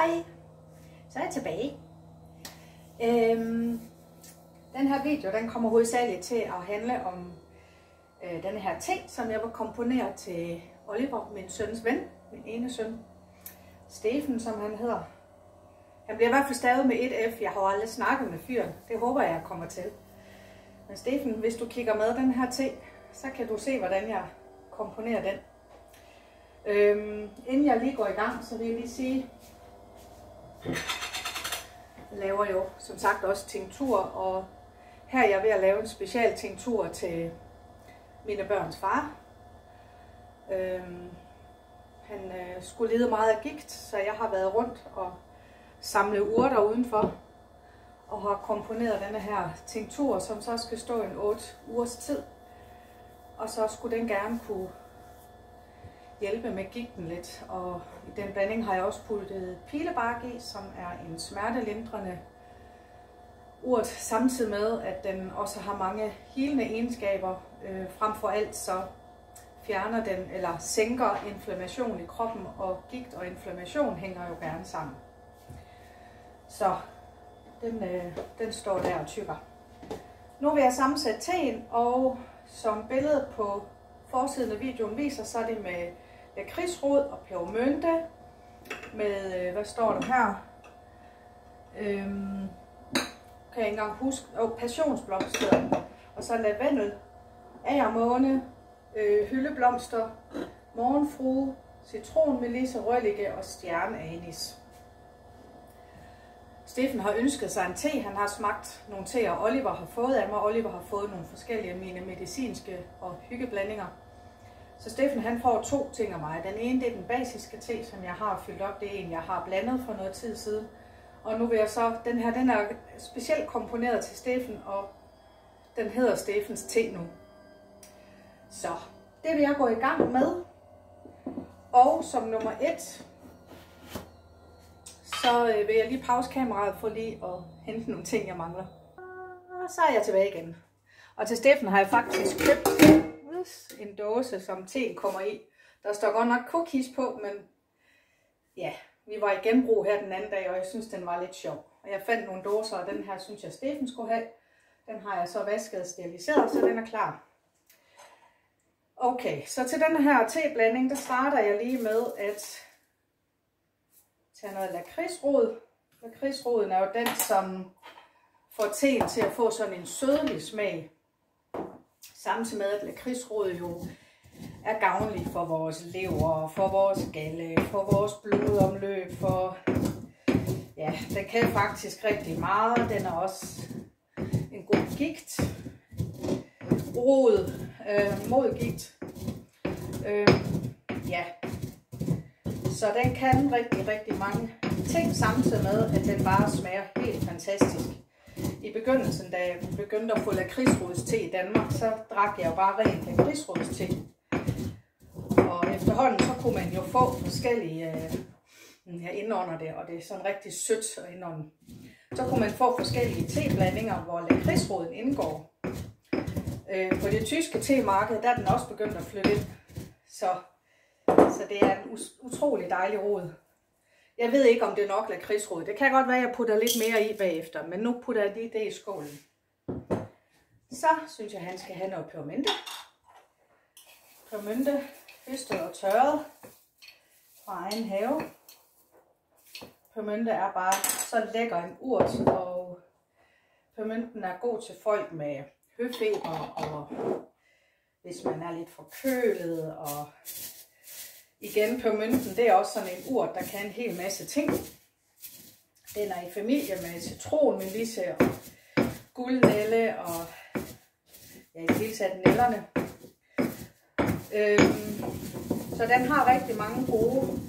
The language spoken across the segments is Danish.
Hej, så er jeg tilbage. Den her video den kommer hovedsageligt til at handle om denne her te, som jeg vil komponere til Oliver, min søns ven, min ene søn, Steffen, som han hedder. Han bliver i hvert fald stavet med et F. Jeg har aldrig snakket med fyren. Det håber jeg kommer til. Men Steffen, hvis du kigger med den her te, så kan du se, hvordan jeg komponerer den. Inden jeg lige går i gang, så vil jeg lige sige, jeg laver jo som sagt også tinktur, og her er jeg ved at lave en special tinktur til mine børns far. Han skulle lide meget af gigt, så jeg har været rundt og samlet urter udenfor og har komponeret denne her tinktur, som så skal stå en 8 ugers tid. Og så skulle den gerne kunne hjælpe med gigten lidt, og i den blanding har jeg også puttet pilebark i, som er en smertelindrende urt, samtidig med at den også har mange healende egenskaber. Frem for alt så fjerner den eller sænker inflammation i kroppen, og gigt og inflammation hænger jo gerne sammen. Så den står der og tykker. Nu vil jeg sammensætte teen, og som billedet på forsiden af videoen viser, så er det med lakridsrod og pebermynte, med, hvad står der her, kan jeg ikke engang huske, passionsblomster, og så lavendel, agermåne, hyldeblomster, morgenfrue, citronmelisse, rødlige og stjerneanis. Steffen har ønsket sig en te. Han har smagt nogle teer, Oliver har fået af mig. Oliver har fået nogle forskellige mine medicinske og hyggeblandinger. Så Steffen han får 2 ting af mig. Den ene det er den basiske te, som jeg har fyldt op. Det er en, jeg har blandet for noget tid siden. Og nu vil jeg så, den her den er specielt komponeret til Steffen, og den hedder Steffens te nu. Så det vil jeg gå i gang med. Og som nummer 1, så vil jeg lige pause kameraet for lige at hente nogle ting, jeg mangler. Og så er jeg tilbage igen. Og til Steffen har jeg faktisk købt en dåse, som teen kommer i. Der står godt nok cookies på, men ja, vi var i genbrug her den anden dag, og jeg synes, den var lidt sjov. Og jeg fandt nogle dåser, og den her synes jeg, Steffen skulle have. Den har jeg så vasket og steriliseret, så den er klar. Okay, så til den her teblanding, der starter jeg lige med at tage noget lakridsrod. Lakridsroden er jo den, som får teen til at få sådan en sødlig smag. Samtidig med, at lakridsrod jo er gavnlig for vores lever, for vores galle, for vores blodomløb, for ja, den kan faktisk rigtig meget. Den er også en god gigt. Rod mod gigt. Ja. Så den kan rigtig mange ting, samtidig med, at den bare smager helt fantastisk. I begyndelsen, da jeg begyndte at få lakridsrodste i Danmark, så drak jeg jo bare ren lakridsrodste. Og efterhånden, så kunne man jo få forskellige, jeg indånder det, og det er sådan rigtig sødt at indånde. Så kunne man få forskellige teblandinger, hvor lakridsroden indgår. På det tyske temarked, der er den også begyndt at flytte ind. Så det er en utrolig dejlig rod. Jeg ved ikke, om det er nok lakridsrod. Det kan godt være, at jeg putter lidt mere i bagefter, men nu putter jeg lige det i skålen. Så synes jeg, at han skal have noget pebermynte. Pebermynte, høstet og tørret fra egen have. Pebermynte er bare så lækker en urt, og pebermynten er god til folk med høfeber, og hvis man er lidt forkølet, og igen, pebermynten, det er også sådan en urt, der kan en hel masse ting. Den er i familie med citronmelisse og guldnælle og ja, i det hele taget nælderne. Så den har rigtig mange gode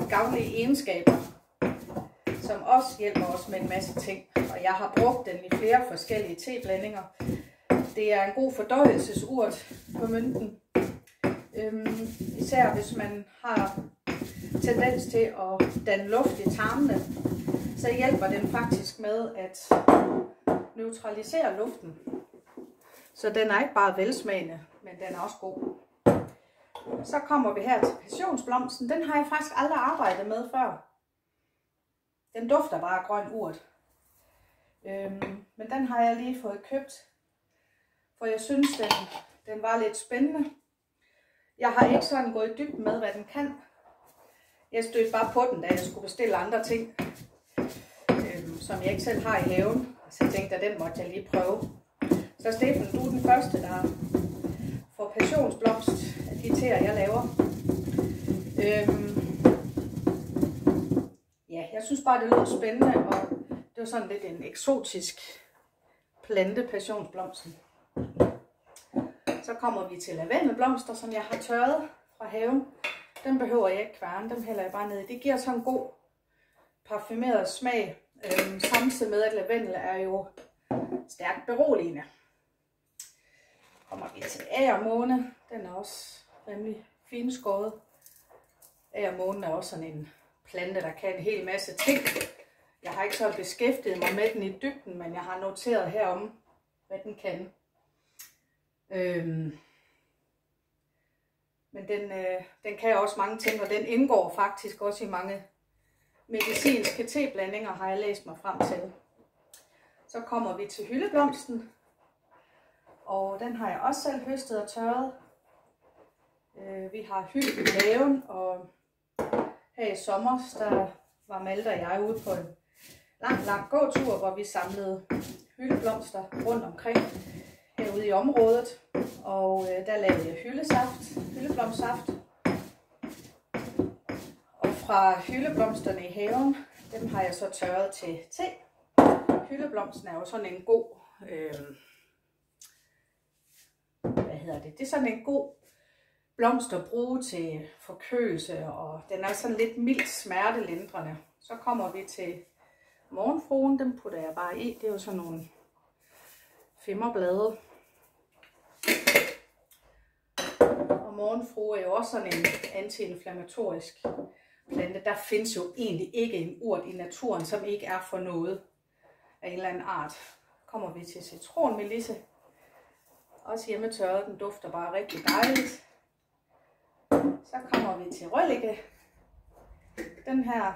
gavnlige egenskaber, som også hjælper os med en masse ting. Og jeg har brugt den i flere forskellige teblandinger. Det er en god fordøjelsesurt på mynten. Især hvis man har tendens til at danne luft i tarmene, så hjælper den faktisk med at neutralisere luften. Så den er ikke bare velsmagende, men den er også god. Så kommer vi her til passionsblomsten. Den har jeg faktisk aldrig arbejdet med før. Den dufter bare af grøn urt. Men den har jeg lige fået købt, for jeg synes, den var lidt spændende. Jeg har ikke sådan gået i dybden med, hvad den kan. Jeg stødte bare på den, da jeg skulle bestille andre ting, som jeg ikke selv har i haven. Så jeg tænkte, at den måtte jeg lige prøve. Så Steffen, du er den første, der får passionsblomst af de teer, jeg laver. Ja, jeg synes bare, det lyder spændende, og det var sådan lidt en eksotisk plante, passionsblomsten. Så kommer vi til lavendelblomster, som jeg har tørret fra haven. Den behøver jeg ikke kværne, dem hælder jeg bare ned i. Det giver sådan en god parfumeret smag, samtidig med at lavendel er jo stærkt beroligende. Kommer vi til agermåne. Den er også rimelig finskåret. Agermånen er også sådan en plante, der kan en hel masse ting. Jeg har ikke så beskæftiget mig med den i dybden, men jeg har noteret herom, hvad den kan. Men den kan også mange ting, og den indgår faktisk også i mange medicinske teblandinger, har jeg læst mig frem til. Så kommer vi til hyldeblomsten, og den har jeg også selv høstet og tørret. Vi har hylde i haven, og her i sommer, der var Malte og jeg ude på en lang gåtur, hvor vi samlede hyldeblomster rundt omkring herude i området. Og der lavede jeg hyldeblomstsaft. Og fra hyldeblomsterne i haven, dem har jeg så tørret til te. Hyldeblomsten er jo sådan en god, det er sådan en god blomst at bruge til forkølelse, og den er sådan lidt mildt smertelindrende. Så kommer vi til morgenfruen, dem putter jeg bare i. Det er jo sådan nogle femmerblade. Og morgenfrue er jo også sådan en antiinflammatorisk plante. Der findes jo egentlig ikke en urt i naturen, som ikke er for noget af en eller anden art. Kommer vi til citronmelisse. Også hjemmetørret, den dufter bare rigtig dejligt. Så kommer vi til røllike. Den her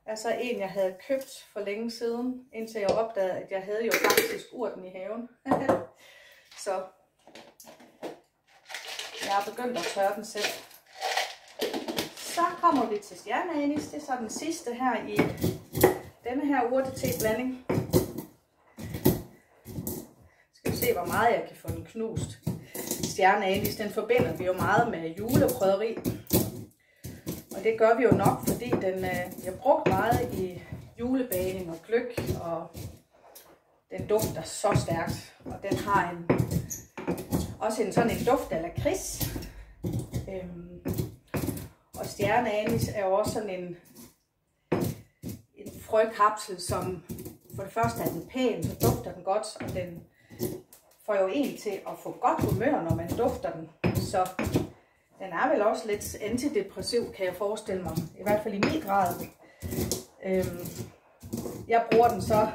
er så en, jeg havde købt for længe siden, indtil jeg opdagede, at jeg havde jo faktisk urten i haven. Så jeg har begyndt at tørre den selv. Så kommer vi til stjerneanis. Det er så den sidste her i denne her urteteblanding. Skal vi se, hvor meget jeg kan få den knust. Stjerneanis, den forbinder vi jo meget med juleprydderi. Og det gør vi jo nok, fordi den bliver brugt meget i julebagning og gløgg, og den dufter så stærkt. Og den har også sådan en duft af lakrids. Og stjerneanis er jo også sådan en frøkapsel, som for det første er den pæn, så dufter den godt, og den får jo en til at få godt humør, når man dufter den. Så den er vel også lidt antidepressiv, kan jeg forestille mig. I hvert fald i min grad. Jeg bruger den så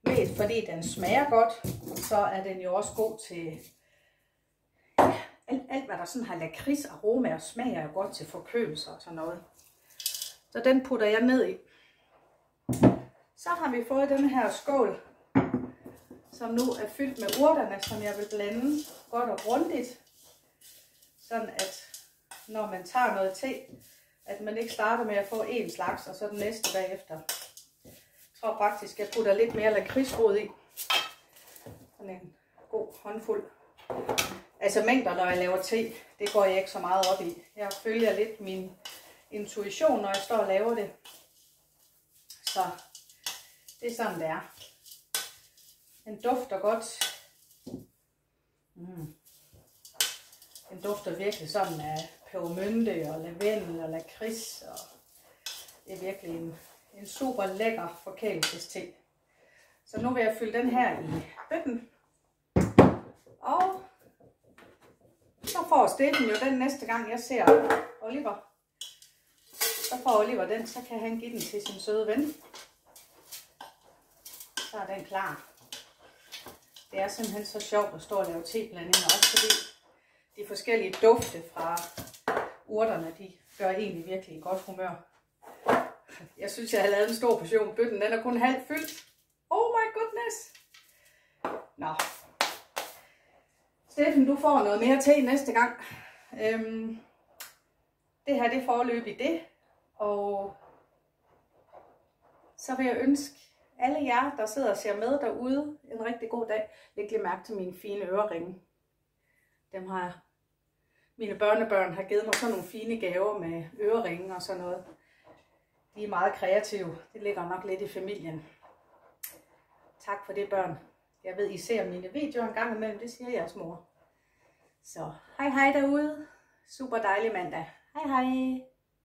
mest, fordi den smager godt. Og så er den jo også god til alt hvad der sådan har lakrids, aroma og smag, er jo godt til forkølelser og sådan noget. Så den putter jeg ned i. Så har vi fået den her skål, som nu er fyldt med urterne, som jeg vil blande godt og grundigt. Sådan at når man tager noget te, at man ikke starter med at få en slags, og så den næste bagefter. Jeg tror faktisk, jeg putter lidt mere lakridsrod i. Sådan en god håndfuld. Altså mængder, når jeg laver te, det går jeg ikke så meget op i. Jeg følger lidt min intuition, når jeg står og laver det. Så det er sådan, det er. Den dufter godt. Den dufter virkelig sådan af pebermynte og lavendel og lakrids. Og det er virkelig en super lækker forkælelseste. Så nu vil jeg fylde den her i bøtten. Og så får Steffen jo den næste gang, jeg ser Oliver. Så får Oliver den, så kan han give den til sin søde ven. Så er den klar. Det er simpelthen så sjovt at stå og lave teblandinger, også fordi de forskellige dufte fra urterne, de gør egentlig virkelig i godt humør. Jeg synes, jeg har lavet en stor portion. Bøtten, den er kun halvt fyldt. Oh my goodness. Nå. Steffen, du får noget mere te næste gang. Det her, det er foreløbig det. Og så vil jeg ønske alle jer, der sidder og ser med derude, en rigtig god dag. Læg lige mærke til mine fine øreringe. Dem har mine børnebørn har givet mig sådan nogle fine gaver med øreringe og sådan noget. De er meget kreative. Det ligger nok lidt i familien. Tak for det, børn. Jeg ved, I ser mine videoer en gang imellem. Det siger jeres mor. Så hej hej derude. Super dejlig mandag. Hej hej.